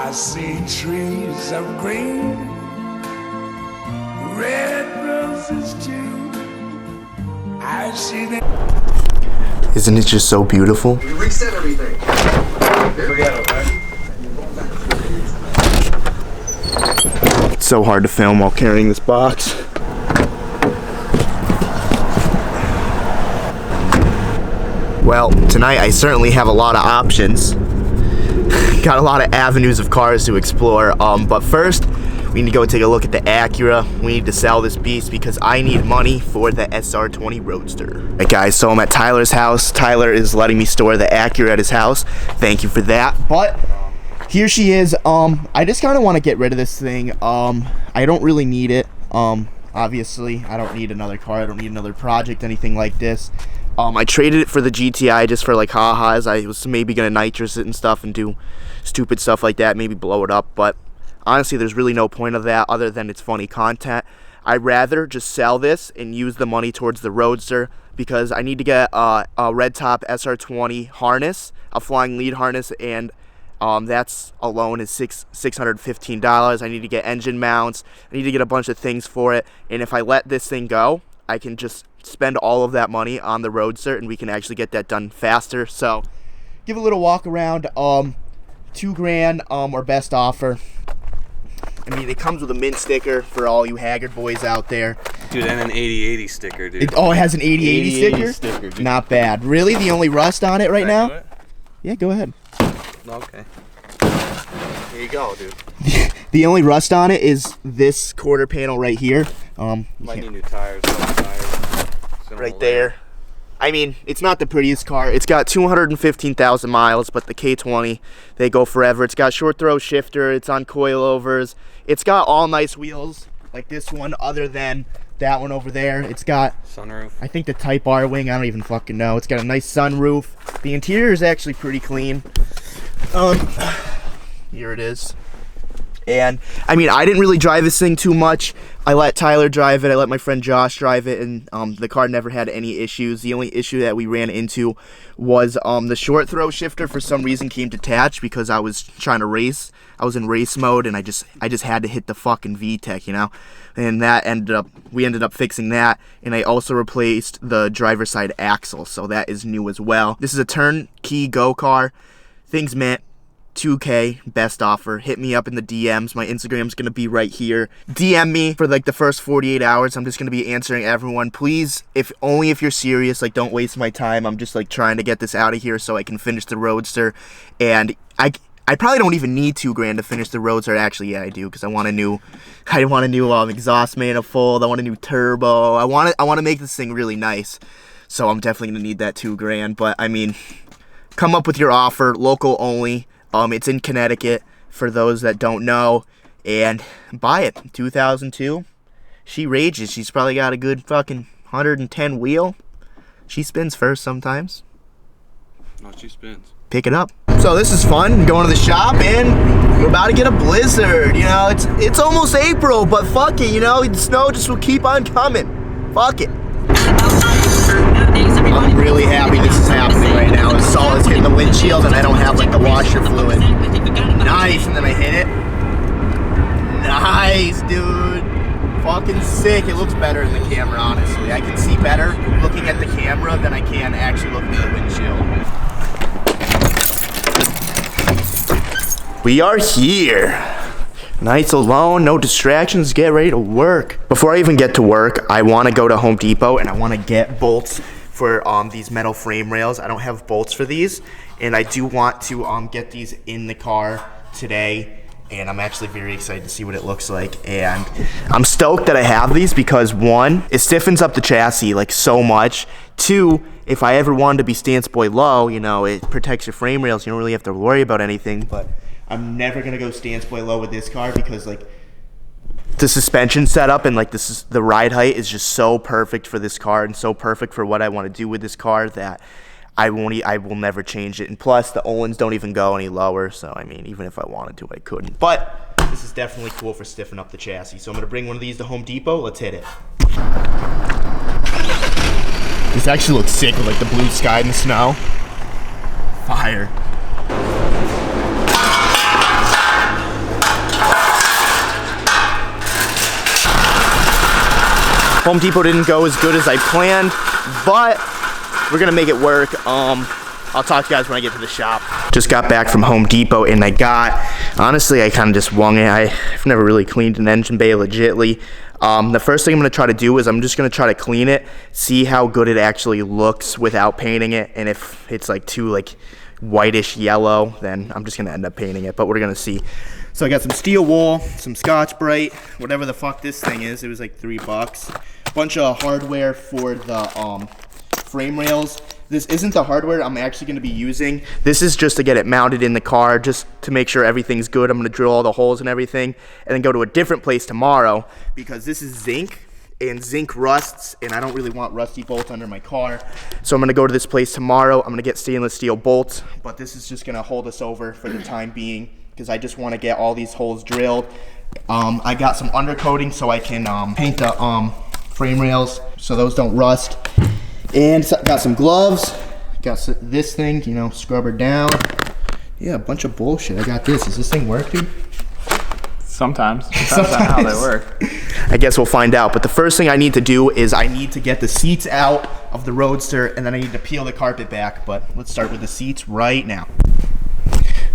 I see trees of green, red roses too. I see them. Isn't it just so beautiful? We reset everything. Forget it, okay? It's so hard to film while carrying this box. Well, tonight I certainly have a lot of options. Got a lot of avenues of cars to explore, but first we need to go take a look at the Acura. We need to sell this beast because I need money for the SR20 Roadster. Alright guys, so I'm at Tyler's house. Tyler is letting me store the Acura at his house. Thank you for that. But here she is. I just kind of want to get rid of this thing. I don't really need it. Obviously, I don't need another car. I don't need another project, anything like this. I traded it for the GTI just for like ha-has. I was maybe gonna nitrous it and stuff and do stupid stuff like that, maybe blow it up, but honestly there's really no point of that other than it's funny content. I'd rather just sell this and use the money towards the Roadster because I need to get a red top SR20 harness, a flying lead harness, and that's alone is $615. I need to get engine mounts. I need to get a bunch of things for it, and if I let this thing go, I can just spend all of that money on the Roadster and we can actually get that done faster. So give a little walk around. $2,000 our best offer. I mean, it comes with a mint sticker for all you haggard boys out there, dude, and an 80/80 sticker, dude. It has an 80/80 sticker? Dude. Not bad. Really? The only rust on it right now? Do it? Yeah, go ahead. Okay, here you go, dude. The only rust on it is this quarter panel right here. Might need new tires. Right there. I mean, it's not the prettiest car. It's got 215,000 miles, but the K20, they go forever. It's got short throw shifter. It's on coilovers. It's got all nice wheels like this one, other than that one over there. It's got sunroof. I think the Type R wing. I don't even fucking know. It's got a nice sunroof. The interior is actually pretty clean. Here it is. And I mean, I didn't really drive this thing too much. I let Tyler drive it. I let my friend Josh drive it, and the car never had any issues. The only issue that we ran into was the short throw shifter for some reason came detached because I was trying to race. I was in race mode, and I just had to hit the fucking VTEC, you know. And that we ended up fixing that, and I also replaced the driver's side axle, so that is new as well. This is a turnkey go car. Things meant $2K, best offer. Hit me up in the DMs. My Instagram's gonna be right here. DM me for like the first 48 hours. I'm just gonna be answering everyone. Please, if you're serious, like, don't waste my time. I'm just like trying to get this out of here so I can finish the Roadster. And I probably don't even need $2,000 to finish the Roadster. Actually, yeah, I do, because I want a new exhaust manifold. I want a new turbo. I want to make this thing really nice. So I'm definitely gonna need that $2,000. But I mean, come up with your offer. Local only. It's in Connecticut, for those that don't know, and buy it. 2002. She rages. She's probably got a good fucking 110 wheel. She spins first sometimes. No, she spins. Pick it up. So this is fun, going to the shop, and we're about to get a blizzard. You know, it's almost April, but fuck it, you know, the snow just will keep on coming. Fuck it. I'm really happy this is happening right now. The salt is hitting the windshield and I don't have like the washer fluid. Nice, and then I hit it. Nice, dude. Fucking sick. It looks better in the camera, honestly. I can see better looking at the camera than I can actually looking at the windshield. We are here. Nights alone, no distractions, get ready to work. Before I even get to work, I want to go to Home Depot and I want to get bolts for these metal frame rails. I don't have bolts for these, and I do want to get these in the car today, and I'm actually very excited to see what it looks like. And I'm stoked that I have these because, one, it stiffens up the chassis like so much. Two, if I ever wanted to be stance boy low, you know, it protects your frame rails. You don't really have to worry about anything, but I'm never gonna go stance boy low with this car because like the suspension setup and like the ride height is just so perfect for this car and so perfect for what I want to do with this car that I will never change it. And plus the Olins don't even go any lower, so I mean, even if I wanted to, I couldn't. But this is definitely cool for stiffening up the chassis. So I'm gonna bring one of these to Home Depot. Let's hit it. This actually looks sick with like the blue sky and the snow. Fire. Home Depot didn't go as good as I planned, but we're gonna make it work. I'll talk to you guys when I get to the shop. Just got back from Home Depot and honestly, I kind of just wung it. I've never really cleaned an engine bay legitly. The first thing I'm gonna try to do is I'm just gonna try to clean it, see how good it actually looks without painting it, and if it's like too like whitish yellow, then I'm just gonna end up painting it, but we're gonna see. So I got some steel wool, some Scotch-Brite, whatever the fuck this thing is. It was like $3. Bunch of hardware for the frame rails. This isn't the hardware I'm actually going to be using. This is just to get it mounted in the car, just to make sure everything's good. I'm going to drill all the holes and everything, and then go to a different place tomorrow, because this is zinc, and zinc rusts, and I don't really want rusty bolts under my car. So I'm going to go to this place tomorrow. I'm going to get stainless steel bolts, but this is just going to hold us over for the time being, because I just want to get all these holes drilled. I got some undercoating so I can paint the frame rails so those don't rust. And got some gloves, got this thing, you know, scrubber down. Yeah, a bunch of bullshit. I got this. Does this thing work, dude? Sometimes. Depends on how they work. I guess we'll find out. But the first thing I need to do is I need to get the seats out of the Roadster, and then I need to peel the carpet back. But let's start with the seats right now.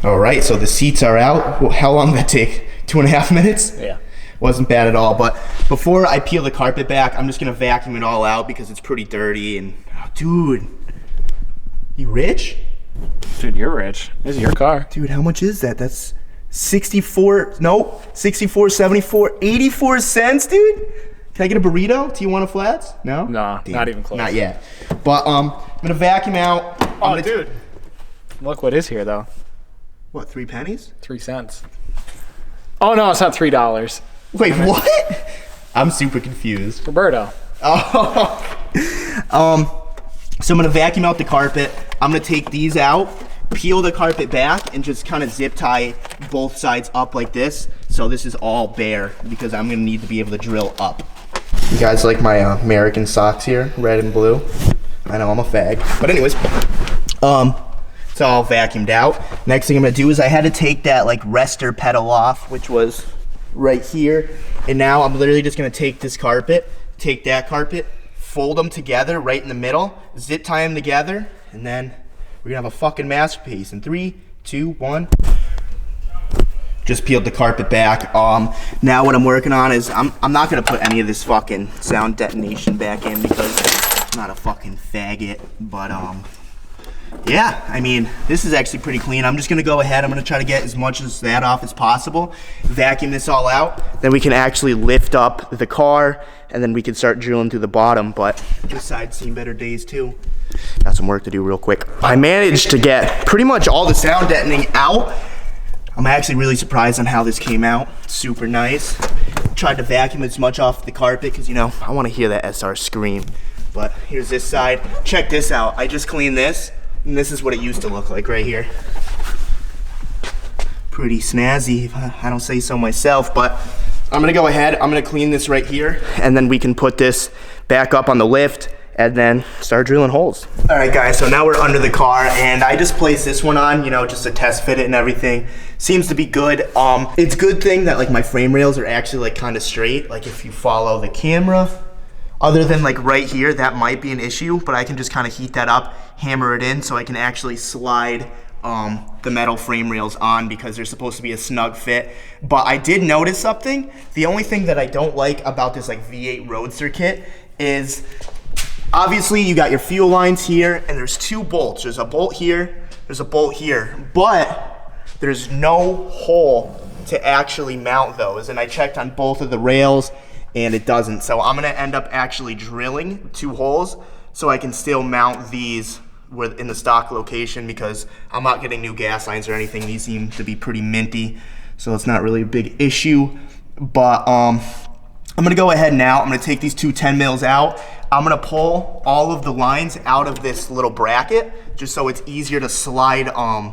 All right, so the seats are out. Well, how long did that take? 2.5 minutes? Yeah. Wasn't bad at all. But before I peel the carpet back, I'm just gonna vacuum it all out because it's pretty dirty. And oh, dude, you rich? Dude, you're rich. This is your car. Dude, how much is that? That's 74, 84 cents, dude. Can I get a burrito? Tijuana Flats? No? No, Damn, not even close. Not yet. But I'm gonna vacuum out. Oh, dude. Look what is here, though. What, 3 pennies? 3 cents. Oh, no, it's not $3. Wait, what? I'm super confused. Roberto. Oh. So I'm gonna vacuum out the carpet. I'm gonna take these out, peel the carpet back, and just kind of zip tie both sides up like this. So this is all bare because I'm gonna need to be able to drill up. You guys like my American socks here, red and blue? I know I'm a fag, but anyways, it's all vacuumed out. Next thing I'm gonna do is I had to take that like rester pedal off, which was right here, and now I'm literally just gonna take this carpet, take that carpet, fold them together right in the middle, zip tie them together, and then we're gonna have a fucking masterpiece. In 3, 2, 1. Just peeled the carpet back. Now what I'm working on is I'm not gonna put any of this fucking sound detonation back in because I'm not a fucking faggot. But yeah, I mean, this is actually pretty clean. I'm just gonna go ahead, I'm gonna try to get as much of that off as possible, vacuum this all out, then we can actually lift up the car, and then we can start drilling through the bottom. But this side's seen better days too. Got some work to do real quick. I managed to get pretty much all the sound deadening out. I'm actually really surprised on how this came out. Super nice. Tried to vacuum as much off the carpet because, you know, I want to hear that SR scream. But here's this side. Check this out. I just cleaned this, and this is what it used to look like right here. Pretty snazzy, if I don't say so myself. But I'm gonna go ahead, I'm gonna clean this right here, and then we can put this back up on the lift and then start drilling holes. All right, guys, so now we're under the car, and I just placed this one on, you know, just to test fit it and everything. Seems to be good. It's a good thing that like my frame rails are actually like kind of straight. Like if you follow the camera, other than like right here, that might be an issue, but I can just kind of heat that up, hammer it in so I can actually slide the metal frame rails on because they're supposed to be a snug fit. But I did notice something. The only thing that I don't like about this like V8 Roadster kit is obviously you got your fuel lines here, and there's 2 bolts. There's a bolt here, there's a bolt here, but there's no hole to actually mount those. And I checked on both of the rails and it doesn't. So I'm gonna end up actually drilling 2 holes so I can still mount these in the stock location because I'm not getting new gas lines or anything. These seem to be pretty minty, so it's not really a big issue. But I'm gonna go ahead now. I'm gonna take these 2 10 mils out. I'm gonna pull all of the lines out of this little bracket just so it's easier to slide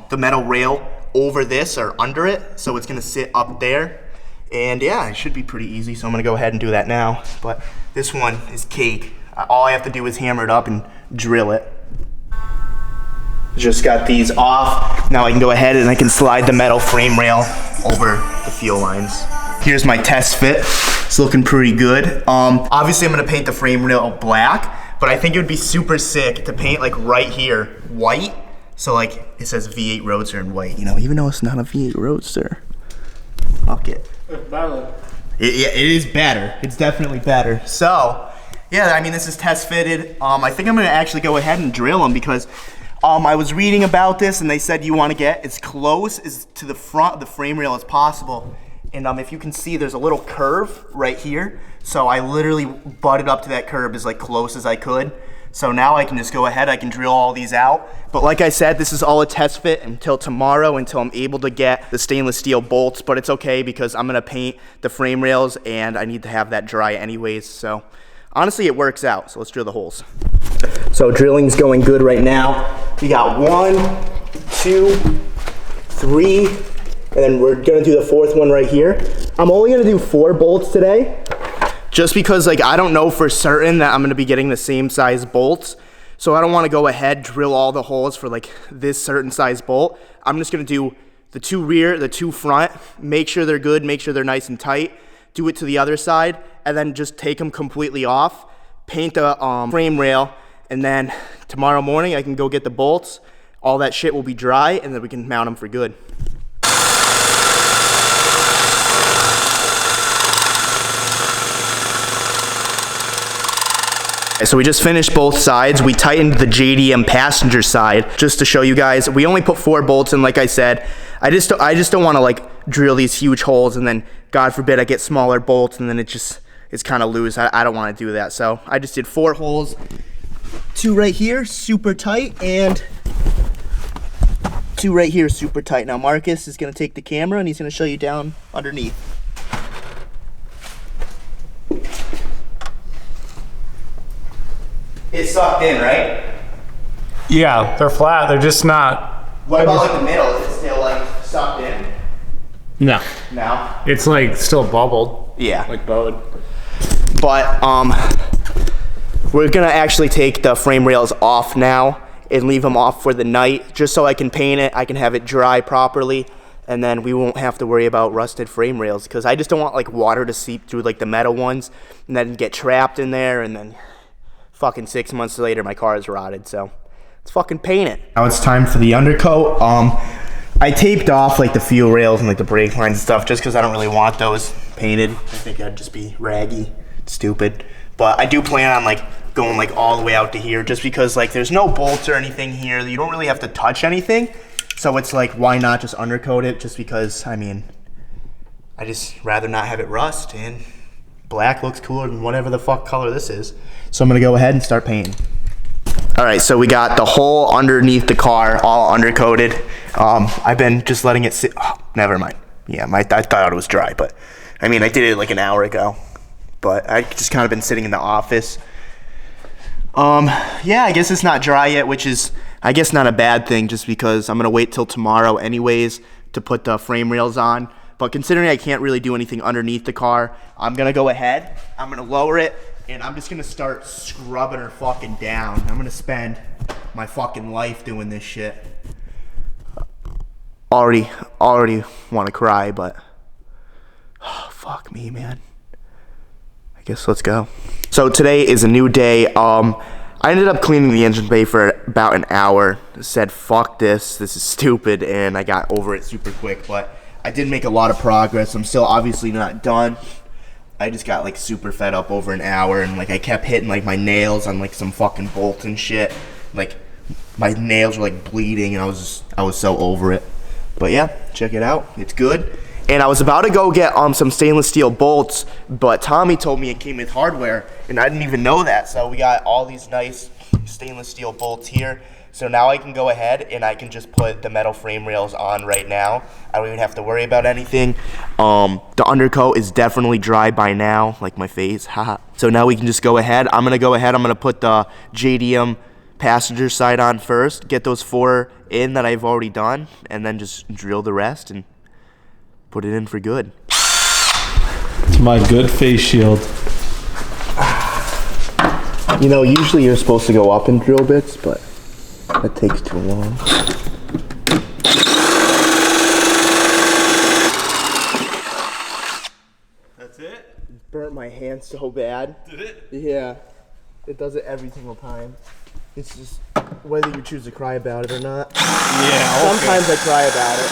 the metal rail over this or under it, so it's gonna sit up there. And yeah, it should be pretty easy, so I'm gonna go ahead and do that now. But this one is cake. All I have to do is hammer it up and drill it. Just got these off. Now I can go ahead and I can slide the metal frame rail over the fuel lines. Here's my test fit. It's looking pretty good. Obviously I'm gonna paint the frame rail black, but I think it would be super sick to paint like right here white. So like it says V8 Roadster in white, you know, even though it's not a V8 Roadster. Fuck it. It is better. It's definitely better. So, yeah, I mean, this is test fitted. I think I'm gonna actually go ahead and drill them because I was reading about this and they said you wanna get as close as to the front of the frame rail as possible. And if you can see, there's a little curve right here. So I literally butted up to that curve as like close as I could. So now I can just go ahead, I can drill all these out. But like I said, this is all a test fit until tomorrow, until I'm able to get the stainless steel bolts, but it's okay because I'm gonna paint the frame rails and I need to have that dry anyways. So honestly, it works out. So let's drill the holes. So drilling's going good right now. We got 1, 2, 3, and then we're gonna do the 4th one right here. I'm only gonna do 4 bolts today, just because like I don't know for certain that I'm gonna be getting the same size bolts. So I don't wanna go ahead, drill all the holes for like this certain size bolt. I'm just gonna do the 2 rear, the 2 front, make sure they're good, make sure they're nice and tight, do it to the other side, and then just take them completely off, paint the frame rail, and then tomorrow morning I can go get the bolts. All that shit will be dry, and then we can mount them for good. So we just finished both sides. We tightened the JDM passenger side just to show you guys. We only put 4 bolts in, like I said. I just don't want to like drill these huge holes and then God forbid I get smaller bolts and then it's kind of loose. I don't want to do that. So I just did 4 holes, 2 right here, super tight, and 2 right here, super tight. Now Marcus is gonna take the camera and he's gonna show you down underneath. It's sucked in, right? Yeah, they're flat. They're just not. What about like the middle? Is it still like sucked in? No. No? It's like still bubbled. Yeah. Like bowed. But we're gonna actually take the frame rails off now and leave them off for the night, just so I can paint it, I can have it dry properly, and then we won't have to worry about rusted frame rails, because I just don't want like water to seep through like the metal ones and then get trapped in there, and then fucking 6 months later my car is rotted. So let's fucking paint it. Now it's time for the undercoat. I taped off like the fuel rails and like the brake lines and stuff just because I don't really want those painted. I think that'd just be raggy, stupid. But I do plan on like going like all the way out to here, just because like there's no bolts or anything here. You don't really have to touch anything. So it's like, why not just undercoat it? Just because, I mean, I just rather not have it rust, and black looks cooler than whatever the fuck color this is. So I'm gonna go ahead and start painting. All right, so we got the hole underneath the car all undercoated. I've been just letting it sit. Oh, never mind. Yeah, I thought it was dry, but I mean, I did it like an hour ago. But I just kind of been sitting in the office. Yeah, I guess it's not dry yet, which is, I guess, not a bad thing, just because I'm gonna wait till tomorrow anyways to put the frame rails on. But considering I can't really do anything underneath the car, I'm gonna go ahead, I'm gonna lower it, and I'm just gonna start scrubbing her fucking down. I'm gonna spend my fucking life doing this shit. Already wanna cry, but oh, fuck me, man. I guess let's go. So today is a new day. I ended up cleaning the engine bay for about an hour. Said, fuck this is stupid, and I got over it super quick, but I did make a lot of progress. I'm still obviously not done. I just got like super fed up over an hour, and like I kept hitting like my nails on like some fucking bolts and shit. Like my nails were like bleeding, and I was so over it. But yeah, check it out. It's good. And I was about to go get some stainless steel bolts, but Tommy told me it came with hardware, and I didn't even know that. So we got all these nice stainless steel bolts here. So now I can go ahead and I can just put the metal frame rails on right now. I don't even have to worry about anything. The undercoat is definitely dry by now, like my face, haha. So now we can just go ahead. I'm gonna put the JDM passenger side on first, get those 4 in that I've already done, and then just drill the rest and put it in for good. It's my good face shield. You know, usually you're supposed to go up and drill bits, but that takes too long. That's it? Burnt hand so bad. Did it? Yeah. It does it every single time. It's just whether you choose to cry about it or not. Yeah. Sometimes I cry about it.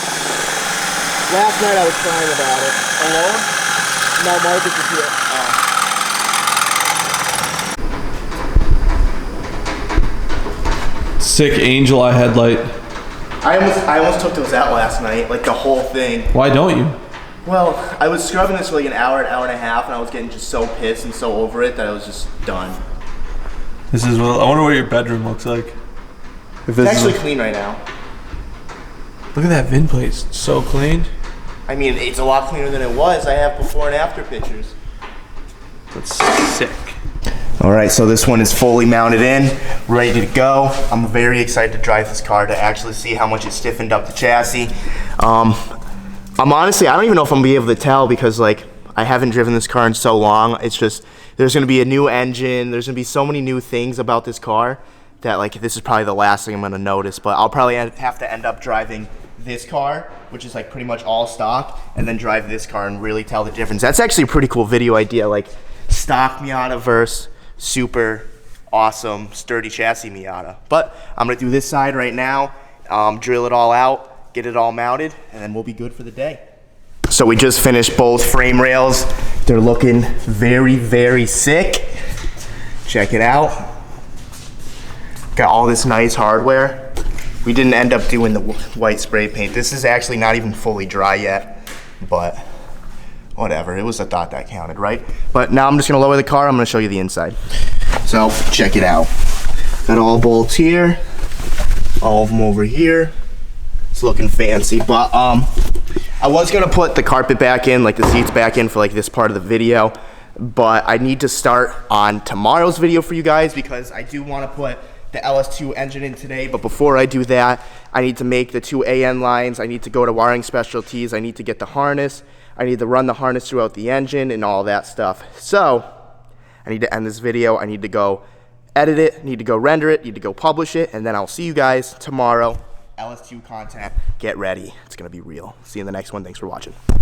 Last night I was crying about it. Alone? No, Marcus is here. Sick angel eye headlight. I almost took those out last night, like the whole thing. Why don't you? Well, I was scrubbing this for like an hour and a half, and I was getting just so pissed and so over it that I was just done. This is. I wonder what your bedroom looks like. It's actually clean right now. Look at that VIN plate. It's so clean. I mean, it's a lot cleaner than it was. I have before and after pictures. That's sick. All right, so this one is fully mounted in, ready to go. I'm very excited to drive this car to actually see how much it stiffened up the chassis. I'm honestly, I don't even know if I'm gonna be able to tell because like I haven't driven this car in so long. It's just, there's gonna be a new engine. There's gonna be so many new things about this car that like this is probably the last thing I'm gonna notice, but I'll probably have to end up driving this car, which is like pretty much all stock, and then drive this car and really tell the difference. That's actually a pretty cool video idea, like stock Miata versus super awesome sturdy chassis Miata. But I'm gonna do this side right now, drill it all out, get it all mounted, and then we'll be good for the day. So we just finished both frame rails. They're looking very, very sick. Check it out. Got all this nice hardware. We didn't end up doing the white spray paint. This is actually not even fully dry yet, but whatever, it was a thought that counted, right? But now I'm just gonna lower the car, I'm gonna show you the inside. So, check it out. Got all bolts here, all of them over here. It's looking fancy, but I was gonna put the carpet back in, like the seats back in for like this part of the video, but I need to start on tomorrow's video for you guys because I do wanna put the LS2 engine in today, but before I do that, I need to make the 2 AN lines, I need to go to wiring specialties, I need to get the harness, I need to run the harness throughout the engine and all that stuff. So, I need to end this video, I need to go edit it, need to go render it, need to go publish it, and then I'll see you guys tomorrow. LS2 content, get ready, it's gonna be real. See you in the next one, thanks for watching.